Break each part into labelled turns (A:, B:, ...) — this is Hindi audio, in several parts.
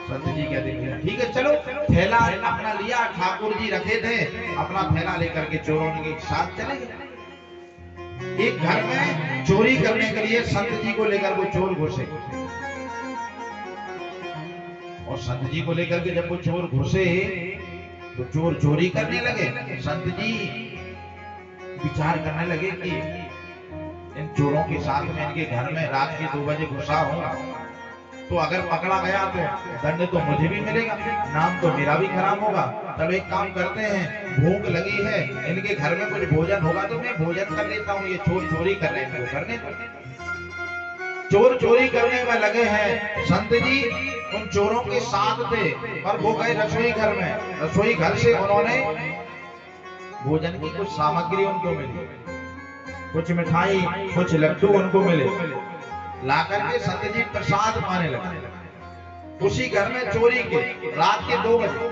A: संत जी कहते हैं ठीक है चलो, थैला अपना लिया, ठाकुर जी रखे थे, अपना थैला लेकर के चोरों के साथ चले गए। एक घर में चोरी करने के लिए संत जी को लेकर वो चोर घुसे, और संत जी को लेकर के जब वो चोर घुसे तो चोर चोरी करने लगे। संत जी विचार करने लगे कि इन चोरों के साथ में इनके घर में रात के 2 बजे घुसा हूं, तो अगर पकड़ा गया तो दंड तो मुझे भी मिलेगा, नाम तो मेरा भी खराब होगा। तब एक काम करते हैं, भूख लगी है, इनके घर में कुछ भोजन होगा तो मैं भोजन कर लेता हूँ। ये चोर चोरी कर रहे हैं, करने दो। चोर चोरी करने में लगे हैं। संत जी उन चोरों के साथ थे, पर वो गए रसोई घर में। रसोई घर से उन्होंने भोजन की कुछ सामग्री उनको मिली, कुछ मिठाई, कुछ लड्डू उनको मिले। लाकर के संत जी प्रसाद पाने लगे उसी घर में चोरी के, रात के 2 बजे।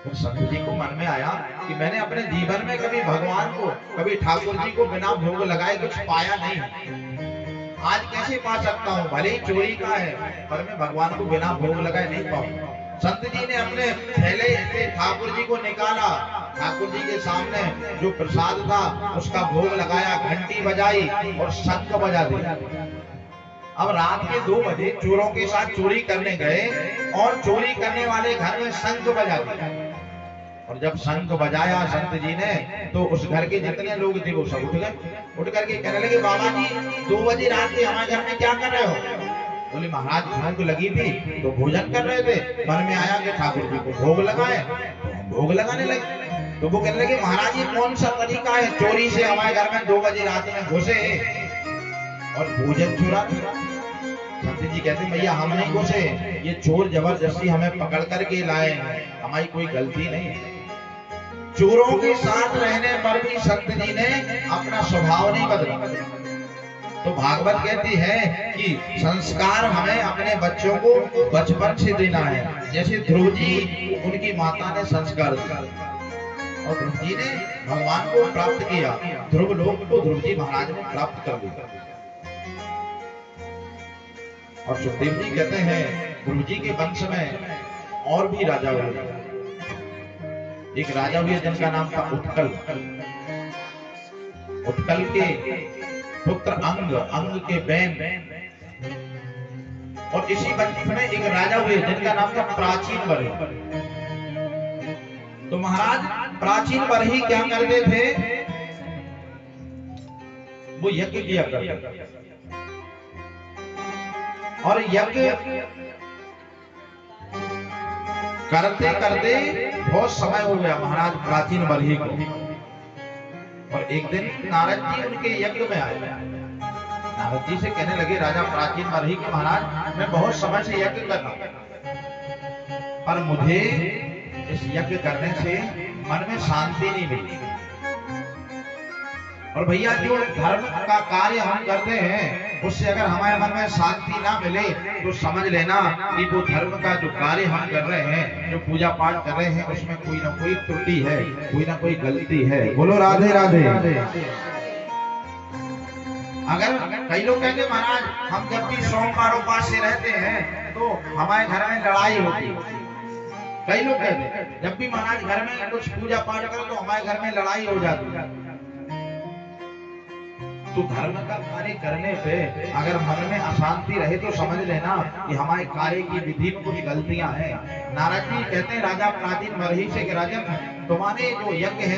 A: तो संत जी को मन में आया कि मैंने अपने जीवन में कभी भगवान को, कभी ठाकुर जी को बिना भोग लगाए कुछ पाया नहीं, आज कैसे पा सकता हूँ। भले ही चोरी का है, पर मैं भगवान को बिना भोग लगाए नहीं पाऊंगा। संत जी ने अपने थैले से ठाकुर जी को निकाला, ठाकुर जी के सामने जो प्रसाद था उसका भोग लगाया, घंटी बजाई और शंख बजा दिया। अब रात के 2 बजे चोरों के साथ चोरी करने गए और चोरी करने वाले घर में शंख बजा दिया। और जब शंख बजाया संत जी ने, तो उस घर के जितने लोग थे वो सब उठ गए। उठ करके कहने लगे, बाबा जी 2 बजे रात के हमारे घर में क्या कर रहे हो? बोले, महाराज भूख लगी थी तो भोजन कर रहे थे, मन में आया कि ठाकुर जी को भोग लगाए, तो हम भोग लगाने लगे। तो वो कहने लगे, महाराज ये कौन सा तरीका है, चोरी से हमारे घर में 2 बजे रात में घुसे और भोजन चुरा। संत जी कहते, भैया हम नहीं घुसे, ये चोर जबरदस्ती हमें पकड़ करके लाए, हमारी कोई गलती नहीं है। चोरों के साथ रहने पर भी संत जी ने अपना स्वभाव नहीं बदला। तो भागवत कहती है कि संस्कार हमें अपने बच्चों को बचपन से देना है। जैसे ध्रुव जी, उनकी माता ने संस्कार दिया और ध्रुव जी ने भगवान को प्राप्त किया, ध्रुव लोक को ध्रुव जी महाराज ने प्राप्त कर लिया। और सुखदेव जी कहते हैं, ध्रुव जी के वंश में और भी राजा हुए। एक राजा हुए जिनका नाम था उत्कल। उत्कल के पुत्र अंग, अंग के बैन। और इसी वंश में एक राजा हुए जिनका नाम था प्राचीन बरही। तो महाराज प्राचीन बरही क्या करते थे, वो यज्ञ किया करते, और यज्ञ करते करते बहुत समय हो गया महाराज प्राचीन बरही को। और एक दिन नारद जी उनके यज्ञ में आए। नारद जी से कहने लगे, राजा प्राचीन बरही के महाराज, मैं बहुत समय से यज्ञ कर रहा हूं, पर मुझे इस यज्ञ करने से मन में शांति नहीं मिली। और भैया जो धर्म का कार्य हम करते हैं उससे अगर हमारे मन में शांति ना मिले तो समझ लेना कि वो धर्म का जो कार्य हम कर रहे हैं, जो पूजा पाठ कर रहे हैं, उसमें कोई ना कोई त्रुटि है, कोई ना कोई गलती है। बोलो राधे राधे। अगर कई लोग कहते महाराज हम जब भी सोमवार उपास से रहते हैं तो हमारे घर में लड़ाई होती है। कई लोग कहते जब भी महाराज घर में कुछ पूजा पाठ करो तो हमारे घर में लड़ाई हो जाती है। तो धर्म का कार्य करने पे अगर मन में अशांति रहे तो समझ लेना कि हमारे कार्य की विधि में कुछ गलतियां हैं। नारद जी कहते हैं राजा प्राचीन बरही से, राजन तुम्हारे जो यज्ञ है